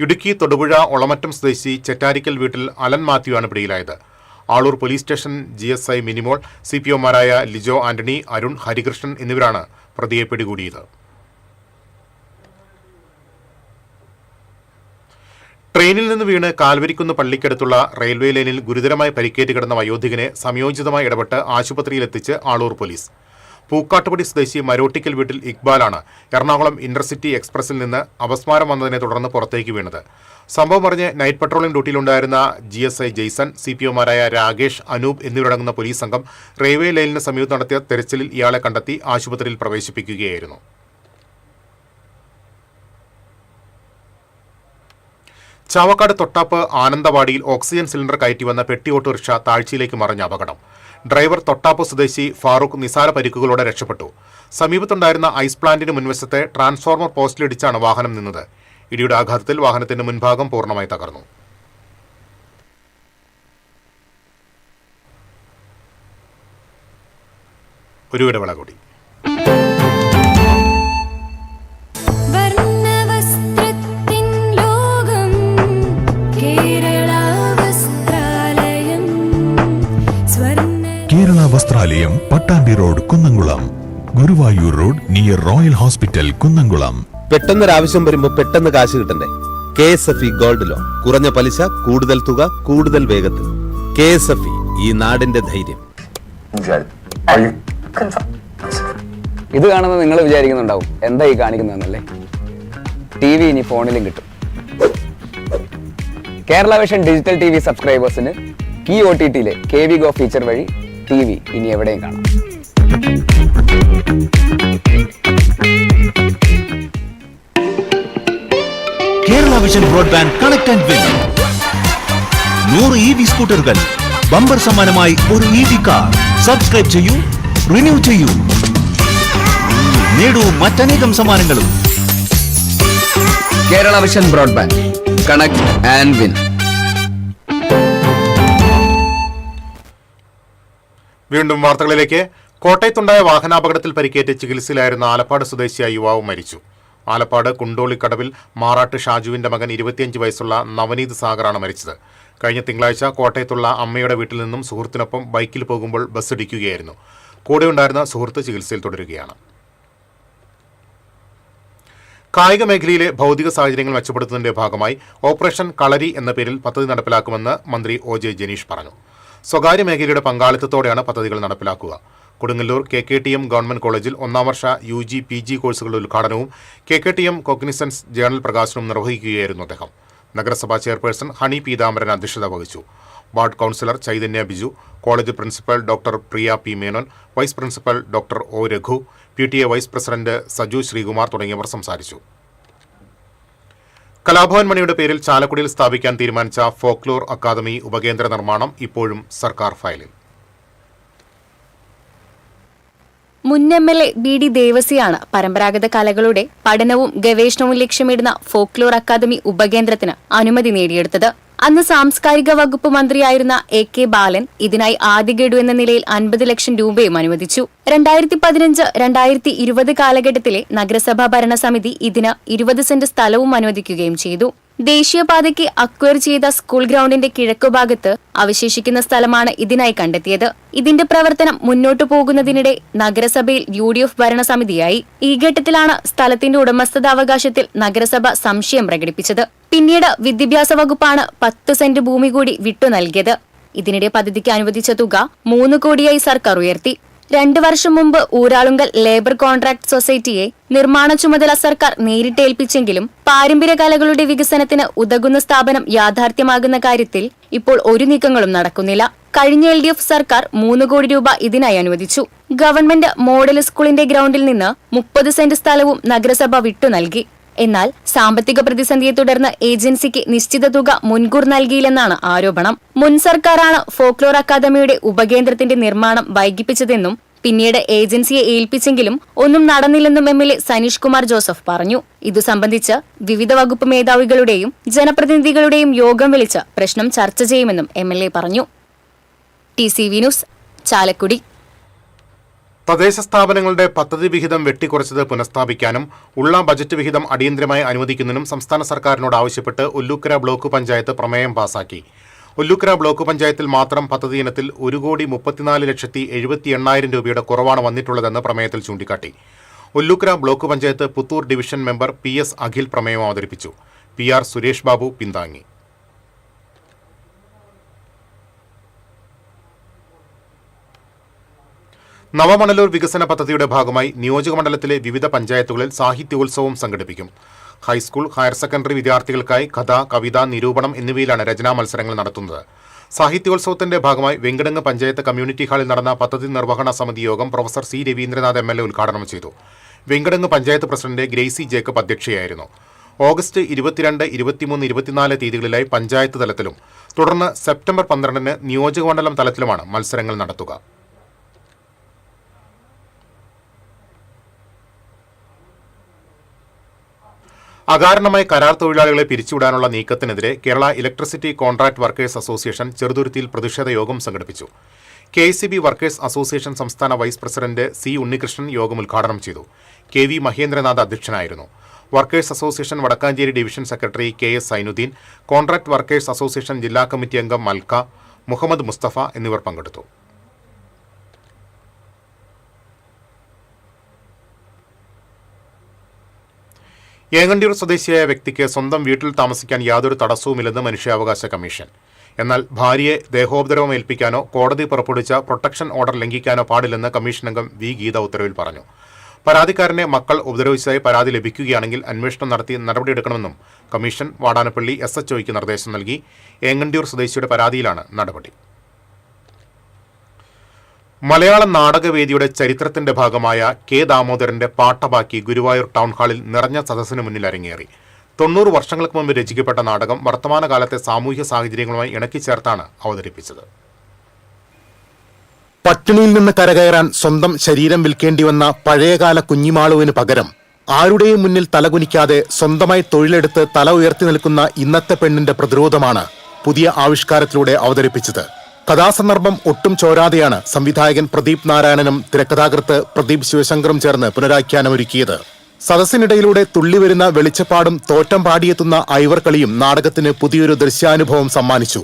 ഇടുക്കി തൊടുപുഴ ഒളമറ്റം സ്വദേശി ചെറ്റാരിക്കൽ വീട്ടിൽ അലൻ മാത്യു ആണ് പിടിയിലായത്. Aloor police station GSI Minimol, CPOമാരായ ലിജോ ആന്റണി, അരുൺ, ഹരികൃഷ്ണൻ എന്നിവരാണ് പ്രതിയെ പിടികൂടിയത്. ട്രെയിനിൽ നിന്ന് വീണ് കാൽവരിക്കുന്ന് പള്ളിക്കടുത്തുള്ള റെയിൽവേ ലൈനിൽ ഗുരുതരമായി പരിക്കേറ്റ് കിടന്ന വയോധികനെ സംയോജിതമായി ഇടപെട്ട് ആശുപത്രിയിലെത്തിച്ച് ആളൂർ പോലീസ്. പൂക്കാട്ടുപടി സ്വദേശി മരോട്ടിക്കൽ വീട്ടിൽ ഇക്ബാലാണ് എറണാകുളം ഇന്റർസിറ്റി എക്സ്പ്രസിൽ നിന്ന് അപസ്മാരം വന്നതിനെ തുടർന്ന് പുറത്തേക്ക് വീണത്. സംഭവം അറിഞ്ഞ് നൈറ്റ് പട്രോളിംഗ് ഡ്യൂട്ടിയിലുണ്ടായിരുന്ന GSI ജെയ്സൺ, CPOമാരായ രാകേഷ്, അനൂപ് എന്നിവരടങ്ങുന്ന പോലീസ് സംഘം റെയിൽവേ ലൈനിന് സമീപത്ത് നടത്തിയ തെരച്ചിലിൽ ഇയാളെ കണ്ടെത്തി ആശുപത്രിയിൽ പ്രവേശിപ്പിക്കുകയായിരുന്നു. ചാവക്കാട് തൊട്ടാപ്പ് ആനന്ദവാടിയിൽ ഓക്സിജൻ സിലിണ്ടർ കയറ്റിവന്ന പെട്ടി ഓട്ടോറിക്ഷ താഴ്ചയിലേക്ക് മറിഞ്ഞ അപകടം. ഡ്രൈവർ തൊട്ടാപ്പ് സ്വദേശി ഫാറൂഖ് നിസാര പരിക്കുകളോടെ രക്ഷപ്പെട്ടു. സമീപത്തുണ്ടായിരുന്ന ഐസ് പ്ലാന്റിന് മുൻവശത്തെ ട്രാൻസ്ഫോർമർ പോസ്റ്റിലിടിച്ചാണ് വാഹനം നിന്നത്. ഇടിയുടെ ആഘാതത്തിൽ വാഹനത്തിന്റെ മുൻഭാഗം പൂർണ്ണമായി തകർന്നു. ഒരു ഇടവേള കൂടി. Kerala Vasthralayam, Pattambi road, Kunnamkulam. Guruvayur road near royal hospital, Kunnamkulam. പെട്ടെന്നൊരാവശ്യം വരുമ്പോ പെട്ടെന്ന് കാശ് കിട്ടണ്ടേ? KSFE gold loan. കുറഞ്ഞ പലിശ, കൂടുതൽ തുക, കൂടുതൽ വേഗത്തിൽ. KSFE, ഈ നാടിന്റെ ധൈര്യം. ഇത് കാണുന്ന നിങ്ങൾ വിചാരിക്കുന്നുണ്ടാവും എന്താ ഈ കാണിക്കുന്നതെന്നല്ലേ. TV ഇനി ഫോണിലും കിട്ടും. കേരള വിഷൻ ഡിജിറ്റൽ TV സബ്സ്ക്രൈബേഴ്സിന് കീ OTTയിലെ KV Go ഫീച്ചർ വഴി TV ഇനി എവിടെയും കാണാം. Kerala Vision broadband connect and win. 100 EV സ്കൂട്ടറുകൾ, ബമ്പർ സമ്മാനമായി ഒരു EV കാർ. സബ്സ്ക്രൈബ് ചെയ്യൂ, റിന്യൂ ചെയ്യൂ, നേടൂ മറ്റനേകം സമ്മാനങ്ങളും. Kerala Vision broadband connect and win. വീണ്ടും വാർത്തകളിലേക്ക്. കോട്ടയത്തുണ്ടായ വാഹനാപകടത്തിൽ പരിക്കേറ്റ് ചികിത്സയിലായിരുന്ന ആലപ്പാട് സ്വദേശിയായ യുവാവ് മരിച്ചു. ആലപ്പാട് കുണ്ടോളിക്കടവിൽ മാറാട്ട് ഷാജുവിന്റെ മകൻ 25 വയസ്സുള്ള നവനീത് സാഗറാണ് മരിച്ചത്. കഴിഞ്ഞ തിങ്കളാഴ്ച കോട്ടയത്തുള്ള അമ്മയുടെ വീട്ടിൽ നിന്നും സുഹൃത്തിനൊപ്പം ബൈക്കിൽ പോകുമ്പോൾ ബസ് ഇടിക്കുകയായിരുന്നു. കൂടെയുണ്ടായിരുന്ന സുഹൃത്ത് ചികിത്സയിൽ തുടരുകയാണ്. കായിക മേഖലയിലെ ഭൗതിക സാഹചര്യങ്ങൾ മെച്ചപ്പെടുത്തുന്നതിന്റെ ഭാഗമായി ഓപ്പറേഷൻ കളരി എന്ന പേരിൽ പദ്ധതി നടപ്പിലാക്കുമെന്ന് മന്ത്രി OJ ജനീഷ് പറഞ്ഞു. സ്വകാര്യ മേഖലയുടെ പങ്കാളിത്തത്തോടെയാണ് പദ്ധതികൾ നടപ്പിലാക്കുക. കൊടുങ്ങല്ലൂർ KKTM ഗവൺമെന്റ് കോളേജിൽ 1ാം വർഷ UG PG കോഴ്സുകളുടെ ഉദ്ഘാടനവും KKTM കോഗ്നിസൻസ് ജേണൽ പ്രകാശനവും നിർവഹിക്കുകയായിരുന്നു അദ്ദേഹം. നഗരസഭാ ചെയർപേഴ്സൺ ഹണി പീതാംബരൻ അധ്യക്ഷത വഹിച്ചു. Ward councillor Chaithanya Biju, college principal doctor Priya P Menon, vice principal doctor O Raghu, PTA vice president Saju Sreekumar തുടങ്ങിയവർ സംസാരിച്ചു. കലാഭവൻ മണിയുടെ പേരിൽ ചാലക്കുടിയിൽ സ്ഥാപിക്കാൻ തീരുമാനിച്ച ഫോക്ലോർ അക്കാദമി ഉപകേന്ദ്ര നിർമ്മാണം ഇപ്പോഴും സർക്കാർ ഫയലിൽ. മുൻ MLA BD ദേവസിയാണ് പരമ്പരാഗത കലകളുടെ പഠനവും ഗവേഷണവും ലക്ഷ്യമിടുന്ന ഫോക്ലോർ അക്കാദമി ഉപകേന്ദ്രത്തിന് അനുമതി നേടിയെടുത്തത്. അന്ന് സാംസ്കാരിക വകുപ്പ് മന്ത്രിയായിരുന്ന AK ബാലൻ ഇതിനായി ആദ്യ ഗഡു എന്ന നിലയിൽ 50 ലക്ഷം രൂപയും അനുവദിച്ചു. 2015-2020 കാലഘട്ടത്തിലെ നഗരസഭാ ഭരണസമിതി ഇതിന് 20 സെന്റ് സ്ഥലവും അനുവദിക്കുകയും ചെയ്തു. ദേശീയപാതയ്ക്ക് അക്വയർ ചെയ്ത സ്കൂൾ ഗ്രൗണ്ടിന്റെ കിഴക്കുഭാഗത്ത് അവശേഷിക്കുന്ന സ്ഥലമാണ് ഇതിനായി കണ്ടെത്തിയത്. ഇതിന്റെ പ്രവർത്തനം മുന്നോട്ടു പോകുന്നതിനിടെ നഗരസഭയിൽ UDF ഭരണസമിതിയായി. ഈ ഘട്ടത്തിലാണ് സ്ഥലത്തിന്റെ ഉടമസ്ഥതാവകാശത്തിൽ നഗരസഭ സംശയം പ്രകടിപ്പിച്ചത്. പിന്നീട് വിദ്യാഭ്യാസ വകുപ്പാണ് 10 സെന്റ് ഭൂമി കൂടി വിട്ടു നൽകിയത്. ഇതിനിടെ പദ്ധതിക്ക് അനുവദിച്ച തുക 3 കോടിയായി സർക്കാർ ഉയർത്തി. 2 വർഷം മുമ്പ് ഊരാളുങ്കൽ ലേബർ കോൺട്രാക്ട് സൊസൈറ്റിയെ നിർമ്മാണ ചുമതല സർക്കാർ നേരിട്ട് ഏൽപ്പിച്ചെങ്കിലും പാരമ്പര്യ കലകളുടെ വികസനത്തിന് ഉതകുന്ന സ്ഥാപനം യാഥാർത്ഥ്യമാകുന്ന കാര്യത്തിൽ ഇപ്പോൾ ഒരു നീക്കങ്ങളും നടക്കുന്നില്ല. കഴിഞ്ഞ LDF സർക്കാർ 3 കോടി രൂപ ഇതിനായി അനുവദിച്ചു. ഗവൺമെന്റ് മോഡൽ സ്കൂളിന്റെ ഗ്രൗണ്ടിൽ നിന്ന് 30 സെന്റ് സ്ഥലവും നഗരസഭ വിട്ടു നൽകി. എന്നാൽ സാമ്പത്തിക പ്രതിസന്ധിയെ തുടർന്ന് ഏജൻസിക്ക് നിശ്ചിത തുക മുൻകൂർ നൽകിയില്ലെന്നാണ് ആരോപണം. മുൻ സർക്കാരാണ് ഫോക്ലോർ അക്കാദമിയുടെ ഉപകേന്ദ്രത്തിന്റെ നിർമ്മാണം വൈകിപ്പിച്ചതെന്നും പിന്നീട് ഏജൻസിയെ ഏൽപ്പിച്ചെങ്കിലും ഒന്നും നടന്നില്ലെന്നും MLA സനീഷ് കുമാർ ജോസഫ് പറഞ്ഞു. ഇതു സംബന്ധിച്ച് വിവിധ വകുപ്പ് മേധാവികളുടെയും ജനപ്രതിനിധികളുടെയും യോഗം വിളിച്ച് പ്രശ്നം ചർച്ച ചെയ്യുമെന്നും MLA പറഞ്ഞു. TCV news, Chalakudy. തദ്ദേശ സ്ഥാപനങ്ങളുടെ പദ്ധതി വിഹിതം വെട്ടിക്കുറച്ചത് പുനഃസ്ഥാപിക്കാനും ഉള്ള ബജറ്റ് വിഹിതം അടിയന്തരമായി അനുവദിക്കുന്നതിനും സംസ്ഥാന സർക്കാരിനോട് ആവശ്യപ്പെട്ട് ഒല്ലൂക്കര ബ്ലോക്ക് പഞ്ചായത്ത് പ്രമേയം പാസാക്കി. ഒല്ലൂക്കര ബ്ലോക്ക് പഞ്ചായത്തിൽ മാത്രം പദ്ധതി ഇനത്തിൽ 1,34,70,80,000 രൂപയുടെ കുറവാണ് വന്നിട്ടുള്ളതെന്ന് പ്രമേയത്തിൽ ചൂണ്ടിക്കാട്ടി. Ollukkara block panchayat Puthur division member PS Akhil പ്രമേയം അവതരിപ്പിച്ചു. PR സുരേഷ് ബാബു പിന്താങ്ങി. നവമണലൂർ വികസന പദ്ധതിയുടെ ഭാഗമായി നിയോജകമണ്ഡലത്തിലെ വിവിധ പഞ്ചായത്തുകളിൽ സാഹിത്യോത്സവം സംഘടിപ്പിക്കും. ഹൈസ്കൂൾ, ഹയർ സെക്കൻഡറി വിദ്യാർത്ഥികൾക്കായി കഥ, കവിത, നിരൂപണം എന്നിവയിലാണ് രചനാ മത്സരങ്ങൾ നടത്തുന്നത്. സാഹിത്യോത്സവത്തിന്റെ ഭാഗമായി വെങ്കടങ്ങ് പഞ്ചായത്ത് കമ്മ്യൂണിറ്റി ഹാളിൽ നടന്ന പദ്ധതി നിർവഹണ സമിതി യോഗം പ്രൊഫസർ C രവീന്ദ്രനാഥ് MLA ഉദ്ഘാടനം ചെയ്തു. Venkitangu panchayat president Gracy Jacob അധ്യക്ഷയായിരുന്നു. ഓഗസ്റ്റ് 22, 23, 24 തീയതികളിലായി പഞ്ചായത്ത് തലത്തിലും തുടർന്ന് സെപ്റ്റംബർ 12 നിയോജകമണ്ഡലം തലത്തിലുമാണ് മത്സരങ്ങൾ നടത്തുക. അകാരണമായി കരാർ തൊഴിലാളികളെ പിരിച്ചുവിടാനുള്ള നീക്കത്തിനെതിരെ Kerala electricity contract workers association ചെറുതുരുത്തിയിൽ പ്രതിഷേധ യോഗം സംഘടിപ്പിച്ചു. KSEB വർക്കേഴ്സ് അസോസിയേഷൻ സംസ്ഥാന വൈസ് പ്രസിഡന്റ് C ഉണ്ണികൃഷ്ണൻ യോഗം ഉദ്ഘാടനം ചെയ്തു. KV മഹേന്ദ്രനാഥ് അധ്യക്ഷനായിരുന്നു. Workers association Vadakkanchery division secretary KS Sainuddin, contract workers association ജില്ലാ കമ്മിറ്റി അംഗം മൽക്ക, മുഹമ്മദ് മുസ്തഫ എന്നിവർ പങ്കെടുത്തു. ഏങ്ങണ്ടിയൂർ സ്വദേശിയായ വ്യക്തിക്ക് സ്വന്തം വീട്ടിൽ താമസിക്കാൻ യാതൊരു തടസ്സവുമില്ലെന്ന് മനുഷ്യാവകാശ കമ്മീഷൻ. എന്നാൽ ഭാര്യയെ ദേഹോപദ്രവം ഏൽപ്പിക്കാനോ കോടതി പുറപ്പെടുവിച്ച പ്രൊട്ടക്ഷൻ ഓർഡർ ലംഘിക്കാനോ പാടില്ലെന്ന് കമ്മീഷൻ അംഗം V ഗീത ഉത്തരവിൽ പറഞ്ഞു. പരാതിക്കാരനെ മക്കൾ ഉപദ്രവിച്ചതായി പരാതി ലഭിക്കുകയാണെങ്കിൽ അന്വേഷണം നടത്തി നടപടിയെടുക്കണമെന്നും കമ്മീഷൻ വാടാനപ്പള്ളി SHOയ്ക്ക് നിർദ്ദേശം നൽകി. ഏങ്ങണ്ടിയൂർ സ്വദേശിയുടെ പരാതിയിലാണ് നടപടി. മലയാള നാടകവേദിയുടെ ചരിത്രത്തിന്റെ ഭാഗമായ K ദാമോദരന്റെ പാട്ടബാക്കി ഗുരുവായൂർ ടൗൺ ഹാളിൽ നിറഞ്ഞ സദസ്സിന് മുന്നിൽ അരങ്ങേറി. 90 വർഷങ്ങൾക്ക് മുമ്പ് രചിക്കപ്പെട്ട നാടകം വർത്തമാനകാലത്തെ സാമൂഹ്യ സാഹചര്യങ്ങളുമായി ഇണക്കിച്ചേർത്താണ് അവതരിപ്പിച്ചത്. പട്ടിണിയിൽ നിന്ന് കരകയറാൻ സ്വന്തം ശരീരം വിൽക്കേണ്ടി വന്ന പഴയകാല കുഞ്ഞിമാളുവിന് പകരം ആരുടെയും മുന്നിൽ തലകുനിക്കാതെ സ്വന്തമായി തൊഴിലെടുത്ത് തല ഉയർത്തി നിൽക്കുന്ന ഇന്നത്തെ പെണ്ണിന്റെ പ്രതിരോധമാണ് പുതിയ ആവിഷ്കാരത്തിലൂടെ അവതരിപ്പിച്ചത്. കഥാസന്ദർഭം ഒട്ടും ചോരാതെയാണ് സംവിധായകൻ പ്രദീപ് നാരായണനും തിരക്കഥാകൃത്ത് പ്രദീപ് ശിവശങ്കറും ചേർന്ന് പുനരാഖ്യാനമൊരുക്കിയത്. സദസ്സിനിടയിലൂടെ തുള്ളിവരുന്ന വെളിച്ചപ്പാടും തോറ്റം പാടിയെത്തുന്ന ഐവർ കളിയും നാടകത്തിന് പുതിയൊരു ദൃശ്യാനുഭവം സമ്മാനിച്ചു.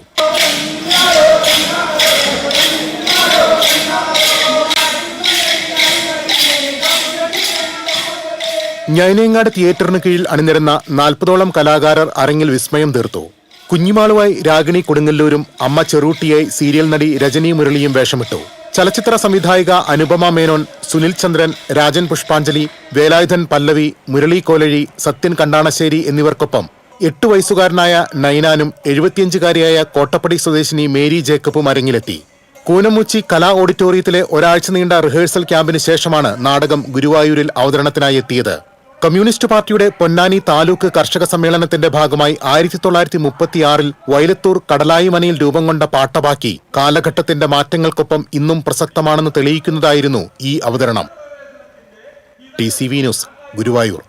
ഞൈനേങ്ങാട് തിയേറ്ററിന് കീഴിൽ അണിനിരന്ന 40ഓളം കലാകാരർ അരങ്ങിൽ വിസ്മയം തീർത്തു. കുഞ്ഞിമാളുവായി രാഗിണി കൊടുങ്ങല്ലൂരും അമ്മ ചെറൂട്ടിയായി സീരിയൽ നടി രജനി മുരളിയും വേഷമിട്ടു. ചലച്ചിത്ര സംവിധായിക അനുപമ മേനോൻ, സുനിൽ ചന്ദ്രൻ, രാജൻ പുഷ്പാഞ്ജലി, വേലായുധൻ പല്ലവി, മുരളി കോലഴി, സത്യൻ കണ്ടാണശ്ശേരി എന്നിവർക്കൊപ്പം 8 വയസ്സുകാരനായ നൈനാനും 75-കാരിയായ കോട്ടപ്പടി സ്വദേശിനി മേരി ജേക്കബും അരങ്ങിലെത്തി. കൂനമുച്ചി കലാ ഓഡിറ്റോറിയത്തിലെ ഒരാഴ്ച നീണ്ട റിഹേഴ്സൽ ക്യാമ്പിന് ശേഷമാണ് നാടകം ഗുരുവായൂരിൽ അവതരണത്തിനായി എത്തിയത്. കമ്മ്യൂണിസ്റ്റ് പാർട്ടിയുടെ പൊന്നാനി താലൂക്ക് കർഷക സമ്മേളനത്തിന്റെ ഭാഗമായി 1936 വൈലത്തൂർ കടലായി മനയിൽ രൂപം കൊണ്ട പാട്ടബാക്കി കാലഘട്ടത്തിന്റെ മാറ്റങ്ങൾക്കൊപ്പം ഇന്നും പ്രസക്തമാണെന്ന് തെളിയിക്കുന്നതായിരുന്നു ഈ അവതരണം. TCV news, Guruvayur.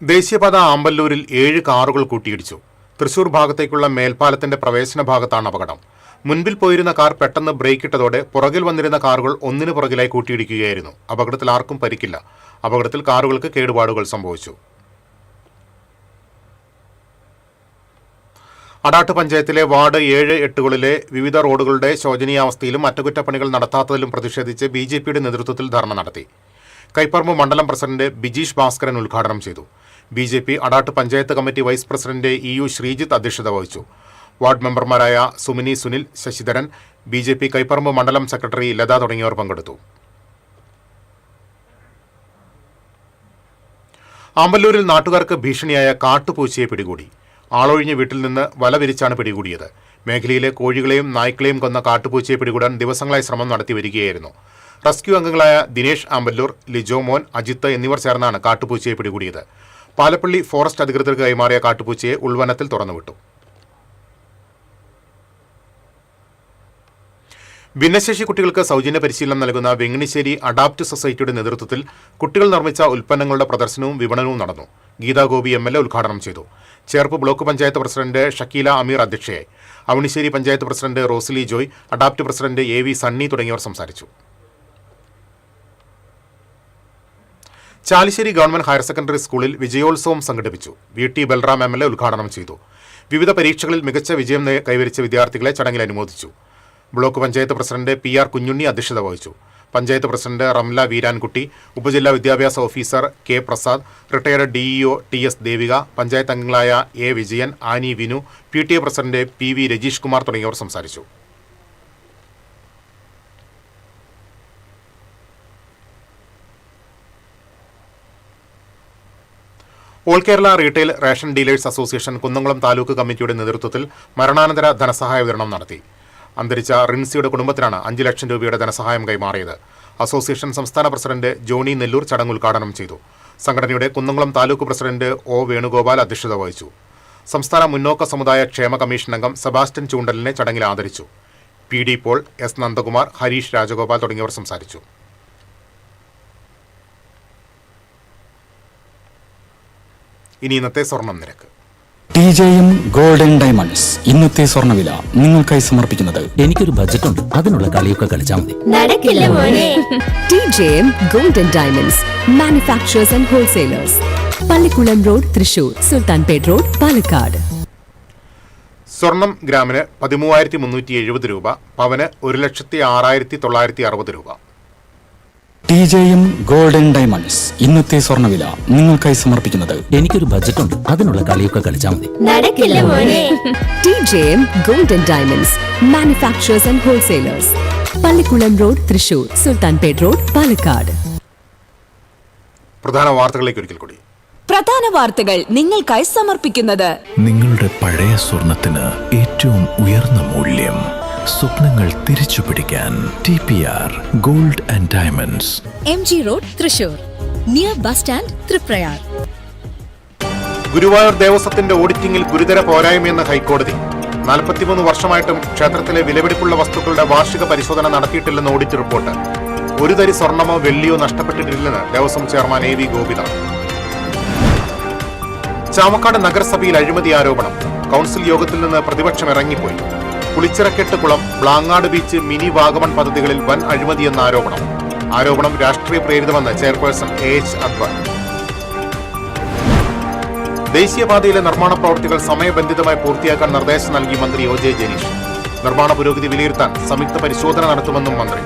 ദേശീയപാത ആമ്പല്ലൂരിൽ 7 കാറുകൾ കൂട്ടിയിടിച്ചു. തൃശൂർ ഭാഗത്തേക്കുള്ള മേൽപ്പാലത്തിന്റെ പ്രവേശന ഭാഗത്താണ് അപകടം. മുൻപിൽ പോയിരുന്ന കാർ പെട്ടെന്ന് ബ്രേക്കിട്ടതോടെ പുറകിൽ വന്നിരുന്ന കാറുകൾ ഒന്നിനു പുറകിലായി കൂട്ടിയിടിക്കുകയായിരുന്നു. അപകടത്തിൽ ആർക്കും പരിക്കില്ല. അപകടത്തിൽ കാറുകൾക്ക് കേടുപാടുകൾ സംഭവിച്ചു. അടാട്ട് പഞ്ചായത്തിലെ വാർഡ് 7, 8കളിലെ വിവിധ റോഡുകളുടെ ശോചനീയാവസ്ഥയിലും അറ്റകുറ്റപ്പണികൾ നടത്താത്തതിലും പ്രതിഷേധിച്ച് BJPയുടെ നേതൃത്വത്തിൽ ധർണ നടത്തി. കൈപ്പറമ്പ് മണ്ഡലം പ്രസിഡന്റ് ബിജീഷ് ഭാസ്കരൻ ഉദ്ഘാടനം ചെയ്തു. BJP Adat panchayat committee vice president EU Sreejith അധ്യക്ഷത വഹിച്ചു. വാർഡ് മെമ്പർമാരായ സുമിനി സുനിൽ, ശശിധരൻ, BJP കൈപ്പറമ്പ് മണ്ഡലം സെക്രട്ടറി ലത തുടങ്ങിയവർ പങ്കെടുത്തു. ആമ്പല്ലൂരിൽ നാട്ടുകാർക്ക് ഭീഷണിയായ കാട്ടുപൂച്ചയെ പിടികൂടി. ആളൊഴിഞ്ഞ വീട്ടിൽ നിന്ന് വല വിരിച്ചാണ് പിടികൂടിയത്. മേഖലയിലെ കോഴികളെയും നായ്ക്കളെയും കൊന്ന കാട്ടുപൂച്ചയെ പിടികൂടാൻ ദിവസങ്ങളായി ശ്രമം നടത്തി വരികയായിരുന്നു. റെസ്ക്യൂ അംഗങ്ങളായ ദിനേഷ് ആമ്പല്ലൂർ, ലിജോ മോൻ, അജിത്ത് എന്നിവർ ചേർന്നാണ് കാട്ടുപൂച്ചയെ പിടികൂടിയത്. പാലപ്പള്ളി ഫോറസ്റ്റ് അധികൃതർക്ക് കൈമാറിയ കാട്ടുപൂച്ചയെ ഉൾവനത്തിൽ തുറന്നുവിട്ടു. ഭിന്നശേഷി കുട്ടികൾക്ക് സൗജന്യ പരിശീലനം നൽകുന്ന വെങ്ങണിശ്ശേരി അഡാപ്റ്റ് സൊസൈറ്റിയുടെ നേതൃത്വത്തിൽ കുട്ടികൾ നിർമ്മിച്ച ഉൽപ്പന്നങ്ങളുടെ പ്രദർശനവും വിപണനവും നടന്നു. ഗീതാ ഗോപി MLA ഉദ്ഘാടനം ചെയ്തു. ചേർപ്പ് ബ്ലോക്ക് പഞ്ചായത്ത് പ്രസിഡന്റ് ഷക്കീല അമീർ അധ്യക്ഷയായി. Avanissery panchayat president Rosly Joy, adapt president AV Sunny തുടങ്ങിയവർ സംസാരിച്ചു. ചാലിശ്ശേരി ഗവൺമെന്റ് ഹയർ സെക്കൻഡറി സ്കൂളിൽ വിജയോത്സവം സംഘടിപ്പിച്ചു. VT ബൽറാം MLA ഉദ്ഘാടനം ചെയ്തു. വിവിധ പരീക്ഷകളിൽ മികച്ച വിജയം കൈവരിച്ച വിദ്യാർത്ഥികളെ ചടങ്ങിൽ അനുമോദിച്ചു. Block panchayat president PR Kunjunni അധ്യക്ഷത വഹിച്ചു. പഞ്ചായത്ത് പ്രസിഡന്റ് റംല വീരാൻകുട്ടി, ഉപജില്ലാ വിദ്യാഭ്യാസ officer K Prasad, retired DEO TS Devika, panchayat അംഗങ്ങളായ A Vijayan, Annie Vinu, PTA president PV Rajeesh Kumar തുടങ്ങിയവർ സംസാരിച്ചു. All Kerala retail ration dealers association Kunnamkulam taluk കമ്മിറ്റിയുടെ നേതൃത്വത്തിൽ മരണാനന്തര ധനസഹായ വിതരണം നടത്തി. അന്തരിച്ച റിൻസിയുടെ കുടുംബത്തിനാണ് 5 ലക്ഷം രൂപയുടെ ധനസഹായം കൈമാറിയത്. അസോസിയേഷൻ സംസ്ഥാന പ്രസിഡന്റ് ജോണി നെല്ലൂർ ചടങ്ങ് ഉദ്ഘാടനം ചെയ്തു. സംഘടനയുടെ കുന്നംകുളം താലൂക്ക് പ്രസിഡന്റ് O വേണുഗോപാൽ അധ്യക്ഷത വഹിച്ചു. സംസ്ഥാന മുന്നോക്ക സമുദായ ക്ഷേമ കമ്മീഷൻ അംഗം സെബാസ്റ്റ്യൻ ചൂണ്ടലിനെ ചടങ്ങിൽ ആദരിച്ചു. PD Paul, S Nandakumar, Harish Rajagopal തുടങ്ങിയവർ സംസാരിച്ചു. ഇനി ഇന്നത്തെ സ്വർണം നിരക്ക്. TJM ഗോൾഡൻ ഡയമണ്ട്സ് ഇന്നത്തെ സ്വർണ്ണവില നിങ്ങൾക്കായി സമർപ്പിക്കുന്നത് എനിക്കൊരു ബജറ്റ് ഉണ്ട്, അതിനുള്ള കളിയൊക്കെ കളിച്ചാൽ മതി. നടക്കില്ല മോനെ. TJM golden diamonds manufacturers and wholesalers, Pallikulam road, Thrissur, Sultanpet road, Palakkad. സ്വർണം ഗ്രാമിന് 13,370 രൂപ, പവന് 1,06,960 രൂപ. TJM ഗോൾഡൻ ഡയമണ്ട്സ് ഇന്നത്തെ സ്വർണ്ണവില നിങ്ങൾക്കായി സമർപ്പിക്കുന്നത് എനിക്കൊരു ബജറ്റ് ഉണ്ട്, അതിനുള്ള കളിയൊക്കെ കളിച്ചാൽ മതി. നടക്കില്ല മോനെ. TJM golden diamonds manufacturers and wholesalers, Pallikulam road, Thrissur, Sultanpet road, Palakkad. പ്രധാന വാർത്തകളിലേക്ക് ഒരിക്കൽ കൂടി. പ്രധാന വാർത്തകൾ നിങ്ങൾക്കായി സമർപ്പിക്കുന്നത് നിങ്ങളുടെ പഴയ സ്വർണത്തിന് ഏറ്റവും ഉയർന്ന മൂല്യം. സ്വപ്നങ്ങൾ തിരിച്ചു പിടിക്കാൻ TPR gold and diamonds, MG road, Thrissur, near bus stand, Triprayar. Guruvayur ദേവസ്വത്തിന്റെ ഓഡിറ്റിംഗിൽ ഗുരുതര പോരായ്മയെന്ന് ഹൈക്കോടതി. 43 വർഷമായിട്ടും ക്ഷേത്രത്തിലെ വിലപിടിപ്പുള്ള വസ്തുക്കളുടെ വാർഷിക പരിശോധന നടത്തിയിട്ടില്ലെന്ന് ഓഡിറ്റ് റിപ്പോർട്ട്. ഒരു തരി സ്വർണമോ വെള്ളിയോ നഷ്ടപ്പെട്ടിട്ടില്ലെന്ന് ദേവസ്വം ചെയർമാൻ AV ഗോപിനാഥ്. ചാമക്കാട് നഗരസഭയിൽ അഴിമതി ആരോപണം. കൗൺസിൽ യോഗത്തിൽ നിന്ന് പ്രതിപക്ഷം ഇറങ്ങിപ്പോയി. പുളിച്ചിറക്കെട്ട് കുളം, ബ്ലാങ്ങാട് ബീച്ച്, മിനി വാഗമൺ പദ്ധതികളിൽ വൻ അഴിമതിയെന്ന ആരോപണം രാഷ്ട്രീയ പ്രേരിതമെന്ന് ചെയർപേഴ്സൺ AH അക്ബർ. ദേശീയപാതയിലെ നിർമ്മാണ പ്രവൃത്തികൾ സമയബന്ധിതമായി പൂർത്തിയാക്കാൻ നിർദ്ദേശം നൽകി മന്ത്രി OJ ജനീഷ്. നിർമ്മാണ പുരോഗതി വിലയിരുത്താൻ സംയുക്ത പരിശോധന നടത്തുമെന്നും മന്ത്രി.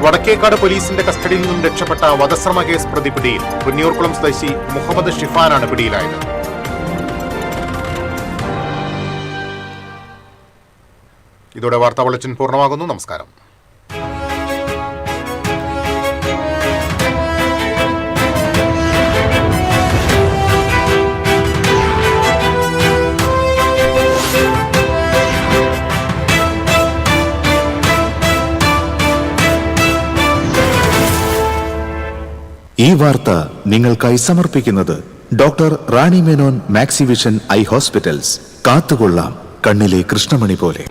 വടക്കേക്കാട് പോലീസിന്റെ കസ്റ്റഡിയിൽ നിന്നും രക്ഷപ്പെട്ട വധശ്രമ കേസ് പ്രതി പിടിയിൽ. പുന്നിയൂർക്കുളം സ്വദേശി മുഹമ്മദ് ഷിഫാനാണ് പിടിയിലായത്. ഇതോടെ വാർത്താ ബുള്ളറ്റിൻ പൂർണ്ണമാകുന്നു. നമസ്കാരം. ഈ വാർത്ത നിങ്ങൾക്കായി സമർപ്പിക്കുന്നത് doctor Rani Menon Maxivision I hospitals. കാത്തുകൊള്ളാം കണ്ണിലെ കൃഷ്ണമണി പോലെ.